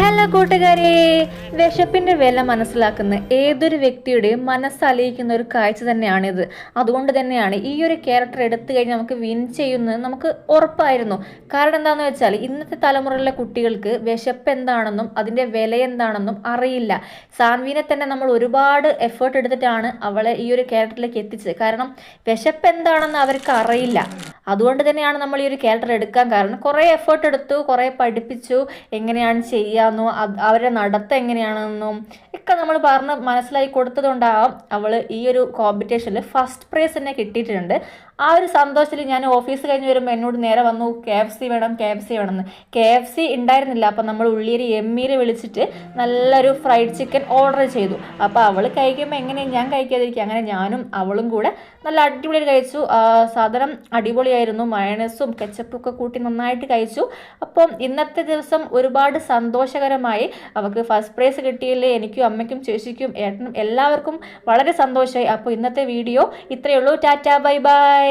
Hello കൂട്ടുകാരെ, വിശപ്പിന്റെ വില മനസ്സിലാക്കുന്ന ഏതൊരു വ്യക്തിയുടെയും മനസ്സലിയിക്കുന്ന ഒരു കാഴ്ച തന്നെയാണിത്. അതുകൊണ്ട് തന്നെയാണ് ഈ ഒരു ക്യാരക്ടർ എടുത്തു കഴിഞ്ഞാൽ നമുക്ക് വിൻ ചെയ്യുന്നത് നമുക്ക് ഉറപ്പായിരുന്നു. കാരണം എന്താണെന്ന് വെച്ചാൽ ഇന്നത്തെ തലമുറയിലെ കുട്ടികൾക്ക് വിശപ്പ് എന്താണെന്നും അതിന്റെ വില എന്താണെന്നും അറിയില്ല. സാൻവിനെ തന്നെ നമ്മൾ ഒരുപാട് എഫേർട്ട് എടുത്തിട്ടാണ് അവളെ ഈ ഒരു ക്യാരക്ടറിലേക്ക് എത്തിച്ചത്. കാരണം വിശപ്പ് എന്താണെന്ന് അവർക്ക് അറിയില്ല. അതുകൊണ്ട് തന്നെയാണ് നമ്മൾ ഈ ഒരു ക്യാരക്ടർ എടുക്കാൻ കാരണം. കുറേ എഫേർട്ട് എടുത്തു, കുറേ പഠിപ്പിച്ചു, എങ്ങനെയാണ് ചെയ്യാമെന്നോ അവരുടെ നടത്തം എങ്ങനെയാണെന്നും ഒക്കെ നമ്മൾ പറഞ്ഞ് മനസ്സിലാക്കി കൊടുത്തതുകൊണ്ടാവാം അവൾ ഈ ഒരു കോമ്പറ്റീഷനിൽ ഫസ്റ്റ് പ്രൈസ് തന്നെ കിട്ടിയിട്ടുണ്ട്. ആ ഒരു സന്തോഷത്തിൽ ഞാൻ ഓഫീസ് കഴിഞ്ഞ് വരുമ്പോൾ എന്നോട് നേരെ വന്നു, KFC വേണം, KFC വേണമെന്ന്. KFC ഉണ്ടായിരുന്നില്ല. അപ്പം നമ്മൾ ഉള്ളിയൊരു എമ്മിയിൽ വിളിച്ചിട്ട് നല്ലൊരു ഫ്രൈഡ് ചിക്കൻ ഓർഡർ ചെയ്തു. അപ്പോൾ അവൾ കഴിക്കുമ്പോൾ എങ്ങനെയാണ് ഞാൻ കഴിക്കാതിരിക്കുക. അങ്ങനെ ഞാനും അവളും കൂടെ നല്ല അടിപൊളി കഴിച്ചു. സാധനം അടിപൊളിയായിരുന്നു. മയണൈസും കെച്ചപ്പും ഒക്കെ കൂട്ടി നന്നായിട്ട് കഴിച്ചു. അപ്പം ഇന്നത്തെ ദിവസം ഒരുപാട് സന്തോഷകരമായി. അവൾക്ക് ഫസ്റ്റ് പ്രൈസ് കിട്ടിയില്ലേ, എനിക്കും അമ്മയ്ക്കും ചേച്ചിക്കും ഏട്ടനും എല്ലാവർക്കും വളരെ സന്തോഷമായി. അപ്പോൾ ഇന്നത്തെ വീഡിയോ ഇത്രയേ ഉള്ളൂ. Tata, bye bye.